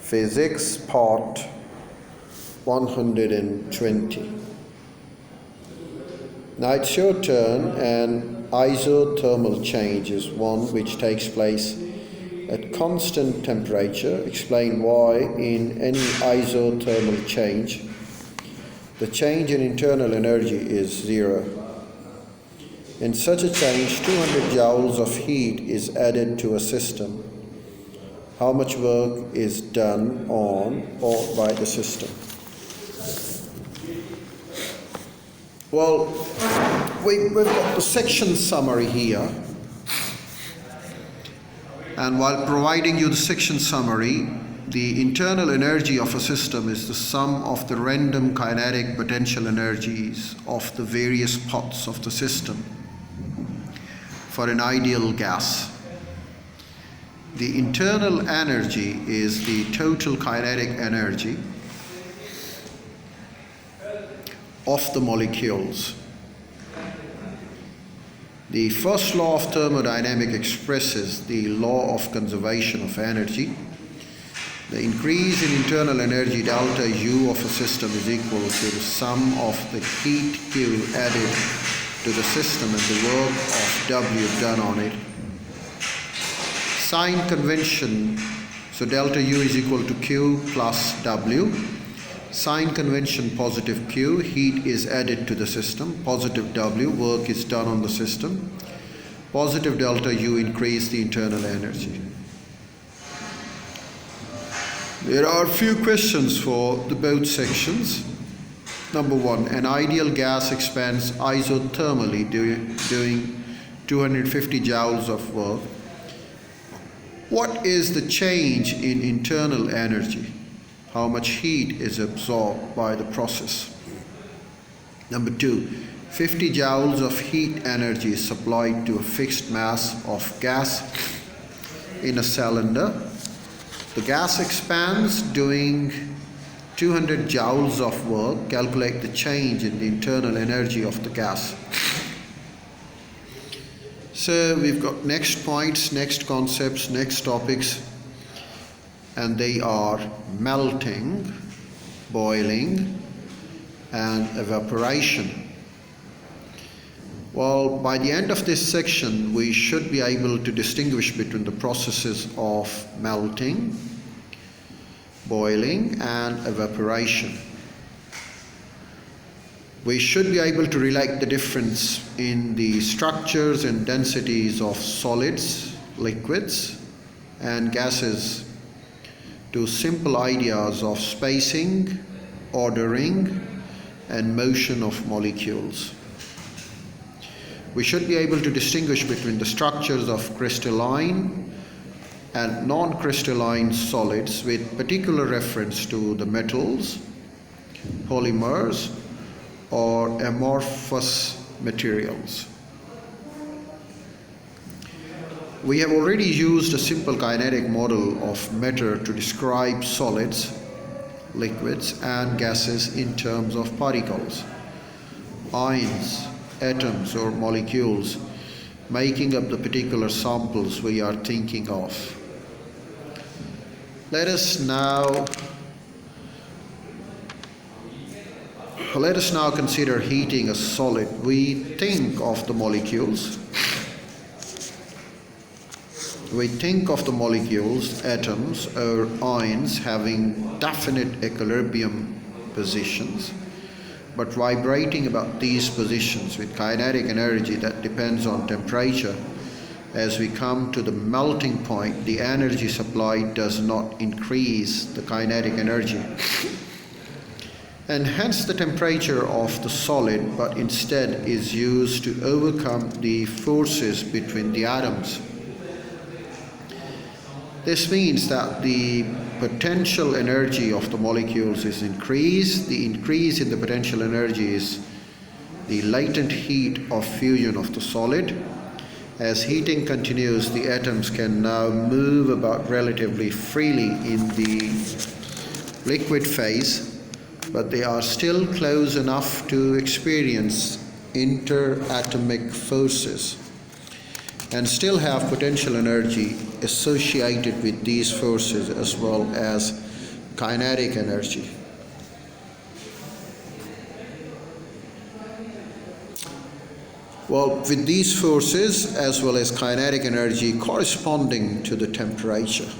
Physics Part 120. Now it's your turn, and isothermal change is one which takes place at constant temperature. Explain why in any isothermal change the change in internal energy is zero. In such a change, 200 joules of heat is added to a system. How much work is done on or by the system? Well, we've got the section summary here. And while providing you the section summary, the internal energy of a system is the sum of the random kinetic potential energies of the various parts of the system for an ideal gas. The internal energy is the total kinetic energy of the molecules. The first law of thermodynamics expresses the law of conservation of energy. The increase in internal energy delta U of a system is equal to the sum of the heat Q added to the system and the work of W done on it. Sign convention, so delta U is equal to Q plus W. Sign convention positive Q, heat is added to the system. Positive W, work is done on the system. Positive delta U, increase the internal energy. There are a few questions for the both sections. Number one, an ideal gas expands isothermally doing 250 joules of work. What is the change in internal energy? How much heat is absorbed by the process? Number two, 50 joules of heat energy is supplied to a fixed mass of gas in a cylinder. The gas expands doing 200 joules of work. Calculate the change in the internal energy of the gas. So we've got next points, next concepts, next topics, and they are melting, boiling, and evaporation. Well, by the end of this section, we should be able to distinguish between the processes of melting, boiling, and evaporation. We should be able to relate the difference in the structures and densities of solids, liquids, and gases to simple ideas of spacing, ordering, and motion of molecules. We should be able to distinguish between the structures of crystalline and non-crystalline solids with particular reference to the metals, polymers, or amorphous materials. We have already used a simple kinetic model of matter to describe solids, liquids, and gases in terms of particles, ions, atoms, or molecules making up the particular samples we are thinking of. Let us now consider heating a solid. We think of the molecules. Atoms, or ions having definite equilibrium positions, but vibrating about these positions with kinetic energy that depends on temperature. As we come to the melting point, the energy supplied does not increase the kinetic energy, and hence the temperature of the solid, but instead is used to overcome the forces between the atoms. This means that the potential energy of the molecules is increased. The increase in the potential energy is the latent heat of fusion of the solid. As heating continues, the atoms can now move about relatively freely in the liquid phase, but they are still close enough to experience interatomic forces and still have potential energy associated with these forces, as well as kinetic energy. Well, with these forces as well as kinetic energy corresponding to the temperature.